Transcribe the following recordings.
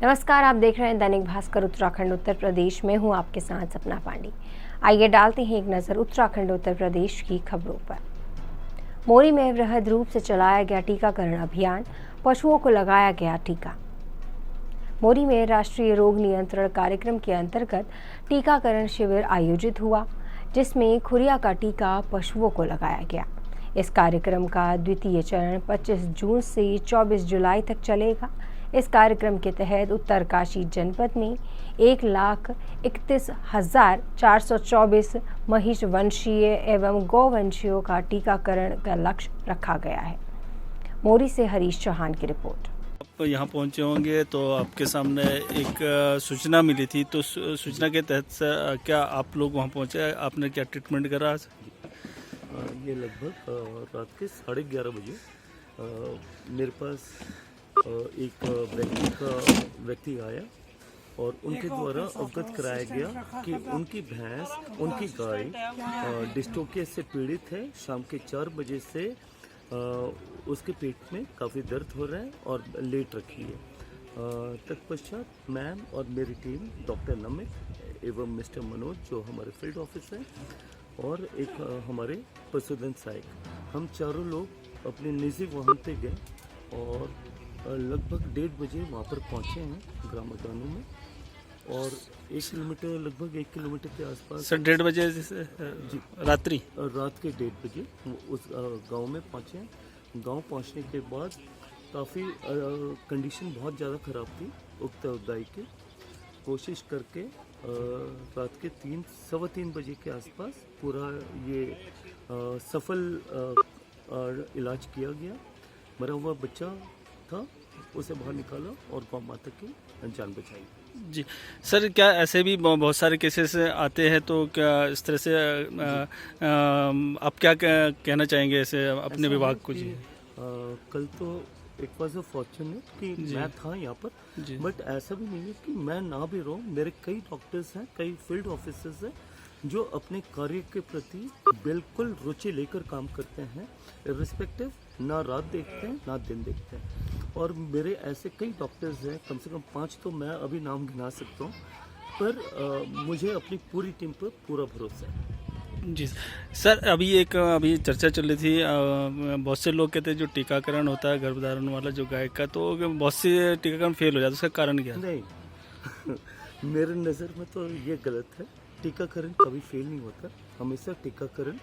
नमस्कार, आप देख रहे हैं दैनिक भास्कर उत्तराखंड उत्तर प्रदेश में। हूं आपके साथ सपना पांडे। आइए डालते हैं एक नज़र उत्तराखंड उत्तर प्रदेश की खबरों पर। मोरी में वृहद रूप से चलाया गया टीकाकरण अभियान, पशुओं को लगाया गया टीका। मोरी में राष्ट्रीय रोग नियंत्रण कार्यक्रम के अंतर्गत टीकाकरण शिविर आयोजित हुआ, जिसमें खुरिया का टीका पशुओं को लगाया गया। इस कार्यक्रम का द्वितीय चरण 25 जून से 24 जुलाई तक चलेगा। इस कार्यक्रम के तहत उत्तरकाशी जनपद में 1,31,424 महिष वंशीय एवं गौवंशियों का टीकाकरण का लक्ष्य रखा गया है। मोरी से हरीश चौहान की रिपोर्ट। आप यहाँ पहुँचे होंगे तो आपके सामने एक सूचना मिली थी, तो सूचना के तहत क्या आप लोग वहाँ पहुँचे? आपने क्या ट्रीटमेंट करा आज? ये लगभग रात के 11:30 बजे मेरे पास एक व्यक्ति आया और उनके द्वारा अवगत कराया गया कि उनकी भैंस, उनकी गाय डिस्टोकिया से पीड़ित है। शाम के 4 बजे से उसके पेट में काफ़ी दर्द हो रहा है और लेट रखी है। तत्पश्चात मैम और मेरी टीम, डॉक्टर नमित एवं मिस्टर मनोज जो हमारे फील्ड ऑफिसर हैं और एक हमारे पशुधन सहायक, हम चारों लोग अपने निजी वाहन पे गए और लगभग 1:30 बजे वहाँ पर पहुँचे हैं ग्राम मैदानों में। और 1 किलोमीटर, लगभग 1 किलोमीटर के आसपास सर 1:30 बजे जी रात्रि रात के 1:30 बजे उस गांव में पहुँचे। गांव पहुँचने के बाद काफ़ी कंडीशन बहुत ज़्यादा ख़राब थी उक्त गाय की। कोशिश करके रात के 3-3:15 बजे के आसपास पूरा ये सफल इलाज किया गया। मरा हुआ बच्चा था, उसे बाहर निकाला और गौ माता की जान बचाई। जी सर, क्या ऐसे भी बहुत सारे केसेस आते हैं, तो क्या इस तरह से आप क्या कहना चाहेंगे ऐसे अपने विभाग को? जी कल तो इट वॉज अ फॉर्चुनेट कि मैं था यहाँ पर, बट ऐसा भी नहीं है कि मैं ना भी रहूँ। मेरे कई डॉक्टर्स हैं, कई फील्ड ऑफिसर्स हैं जो अपने कार्य के प्रति बिल्कुल रुचि लेकर काम करते हैं, रिस्पेक्टिव ना रात देखते हैं ना दिन देखते हैं। और मेरे ऐसे कई डॉक्टर्स हैं, कम से कम 5 तो मैं अभी नाम गिना सकता हूँ, पर मुझे अपनी पूरी टीम पर पूरा भरोसा है। जी सर, अभी चर्चा चल रही थी, बहुत से लोग कहते हैं जो टीकाकरण होता है गर्भधारण वाला जो गाय का, तो बहुत से टीकाकरण फेल हो जाता है, उसका कारण क्या है? नहीं मेरे नज़र में तो ये गलत है। टीकाकरण कभी फेल नहीं होता। हमेशा टीकाकरण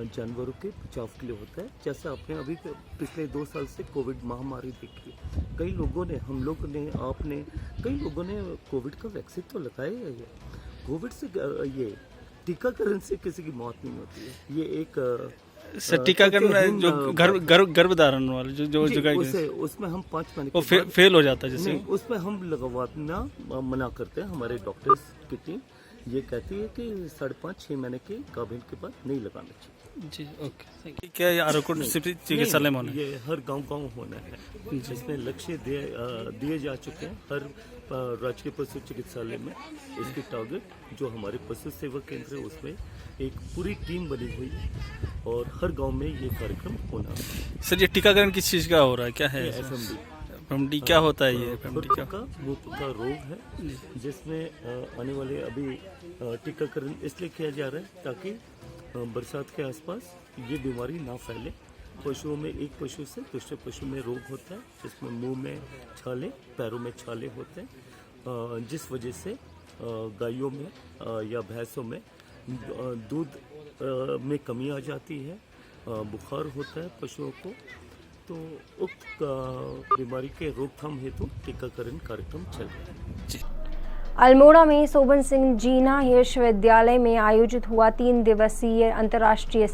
जानवरों के बचाव के लिए होता है। जैसे आपने अभी पिछले 2 साल से कोविड महामारी देखी, कई लोगों ने, हम लोग ने, आपने, कई लोगों ने कोविड का वैक्सीन तो लगाया है। कोविड से ये टीकाकरण से किसी की मौत नहीं होती है। ये एक सर टीकाकरण जो गर्भधारण वाला जो उसमें हम 5 महीने वो फेल हो जाता है, जैसे उसमें हम लगवाना मना करते हैं। हमारे डॉक्टर्स की टीम ये कहती है कि 5.5-6 महीने के गाभिन के बाद नहीं लगाना चाहिए। जी ओके। क्या ये आरोग्य चिकित्सालय में होना है? ये हर गांव होना है। इसमें लक्ष्य दिए जा चुके हैं हर राजकीय पशु चिकित्सालय में। इसकी टारगेट जो हमारे पशु सेवा केंद्र है उसमें एक पूरी टीम बनी हुई है और हर गांव में ये कार्यक्रम होना है। सर ये टीकाकरण किस चीज़ का हो रहा है, क्या है? FMD क्या होता है? ये FMD का मुफ्त का रोग है, जिसमें आने वाले अभी टीकाकरण इसलिए किया जा रहा है ताकि बरसात के आसपास ये बीमारी ना फैले। पशुओं में एक पशु से दूसरे पशु में रोग होता है, जिसमें मुंह में छाले, पैरों में छाले होते हैं, जिस वजह से गायों में या भैंसों में दूध में कमी आ जाती है, बुखार होता है पशुओं को। तो उक्त बीमारी के रोकथाम हेतु टीकाकरण कार्यक्रम चल रहा है। अल्मोड़ा में सोबन सिंह जीना विश्वविद्यालय में आयोजित हुआ 3 दिवसीय अंतर्राष्ट्रीय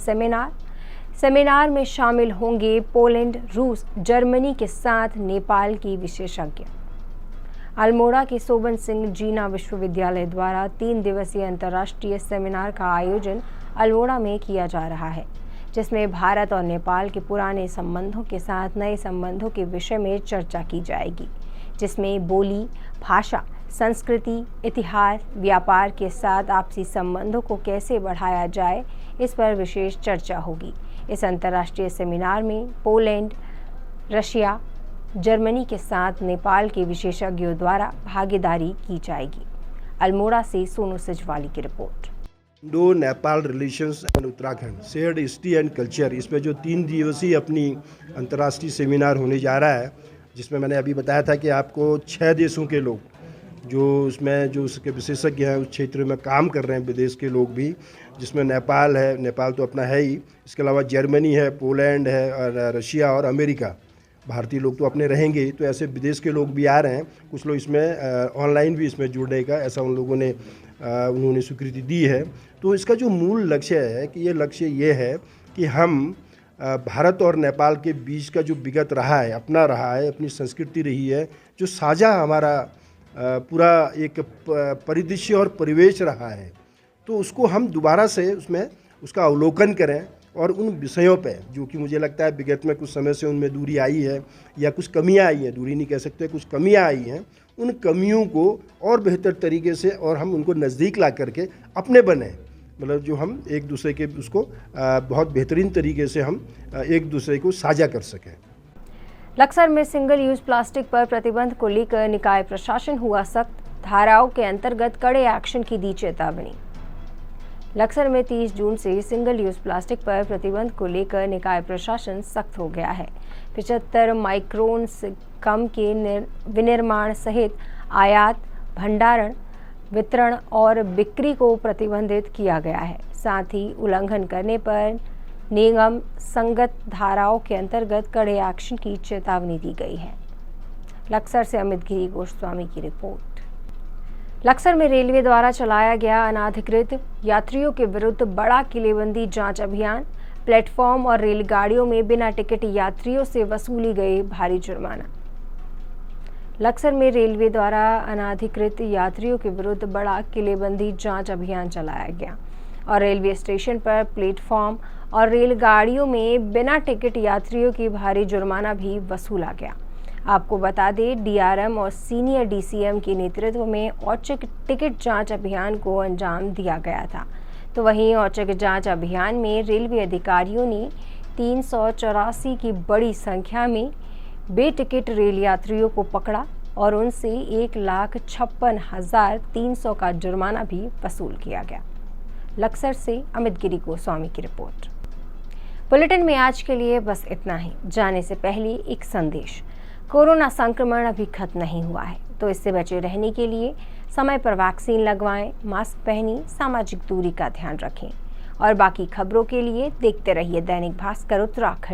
सेमिनार में शामिल होंगे पोलैंड, रूस, जर्मनी के साथ नेपाल की विशेषज्ञ। अल्मोड़ा के सोबन सिंह जीना विश्वविद्यालय द्वारा 3 दिवसीय अंतर्राष्ट्रीय सेमिनार का आयोजन अल्मोड़ा में किया जा रहा है, जिसमें भारत और नेपाल के पुराने संबंधों के साथ नए संबंधों के विषय में चर्चा की जाएगी, जिसमें बोली, भाषा, संस्कृति, इतिहास, व्यापार के साथ आपसी संबंधों को कैसे बढ़ाया जाए, इस पर विशेष चर्चा होगी। इस अंतर्राष्ट्रीय सेमिनार में पोलैंड, रशिया, जर्मनी के साथ नेपाल के विशेषज्ञों द्वारा भागीदारी की जाएगी। अल्मोड़ा से सोनू सजवाली की report. Indo Nepal relations and Uttarakhand shared history and culture, इसमें जो 3 दिवसीय अपनी अंतर्राष्ट्रीय सेमिनार होने जा रहा है, जिसमें मैंने अभी बताया था कि आपको 6 देशों के लोग जो उसके विशेषज्ञ हैं उस क्षेत्र में काम कर रहे हैं, विदेश के लोग भी, जिसमें नेपाल है, नेपाल तो अपना है ही, इसके अलावा जर्मनी है, पोलैंड है और रशिया और अमेरिका। भारतीय लोग तो अपने रहेंगे, तो ऐसे विदेश के लोग भी आ रहे हैं। कुछ लोग इसमें ऑनलाइन भी इसमें जुड़ने का ऐसा उन लोगों ने उन्होंने स्वीकृति दी है। तो इसका जो मूल लक्ष्य है कि ये लक्ष्य ये है कि हम भारत और नेपाल के बीच का जो विगत रहा है, अपनी संस्कृति रही है, जो साझा हमारा पूरा एक परिदृश्य और परिवेश रहा है, तो उसको हम दोबारा से उसमें उसका अवलोकन करें और उन विषयों पे जो कि मुझे लगता है विगत में कुछ समय से उनमें दूरी आई है या कुछ कमियां आई हैं, दूरी नहीं कह सकते, कुछ कमियां आई हैं, उन कमियों को और बेहतर तरीके से और हम उनको नज़दीक ला करके अपने बने, मतलब जो हम एक दूसरे के उसको बहुत बेहतरीन तरीके से हम एक दूसरे को साझा कर सकें। लक्सर में सिंगल यूज प्लास्टिक पर प्रतिबंध को लेकर निकाय प्रशासन हुआ सख्त, धाराओं के अंतर्गत कड़े एक्शन की दी चेतावनी। लक्सर में 30 जून से सिंगल यूज प्लास्टिक पर प्रतिबंध को लेकर निकाय प्रशासन सख्त हो गया है। 75 माइक्रोन से कम के विनिर्माण सहित आयात, भंडारण, वितरण और बिक्री को प्रतिबंधित किया गया है। साथ ही उल्लंघन करने पर निगम संगत धाराओं के अंतर्गत कड़े एक्शन की चेतावनी दी गई है। लक्सर से अमित गिरी गोस्वामी की रिपोर्ट। लक्सर में रेलवे द्वारा चलाया गया अनाधिकृत यात्रियों के विरुद्ध बड़ा किलेबंदी जांच अभियान। प्लेटफॉर्म और रेलगाड़ियों में बिना टिकट यात्रियों से वसूली गई भारी जुर्माना। लक्सर में रेलवे द्वारा अनाधिकृत यात्रियों के विरुद्ध बड़ा किलेबंदी जांच अभियान चलाया गया और रेलवे स्टेशन पर प्लेटफॉर्म और रेलगाड़ियों में बिना टिकट यात्रियों की भारी जुर्माना भी वसूला गया। आपको बता दें, डीआरएम और सीनियर डीसीएम के नेतृत्व में औचक टिकट जांच अभियान को अंजाम दिया गया था। तो वहीं औचक जांच अभियान में रेलवे अधिकारियों ने 384 की बड़ी संख्या में बेटिकट रेल यात्रियों को पकड़ा और उनसे 1,56,300 का जुर्माना भी वसूल किया गया। लक्सर से अमित गिरी गोस्वामी की रिपोर्ट। बुलेटिन में आज के लिए बस इतना ही। जाने से पहले एक संदेश। कोरोना संक्रमण अभी खत्म नहीं हुआ है, तो इससे बचे रहने के लिए समय पर वैक्सीन लगवाएं, मास्क पहनें, सामाजिक दूरी का ध्यान रखें और बाकी खबरों के लिए देखते रहिए दैनिक भास्कर उत्तराखंड।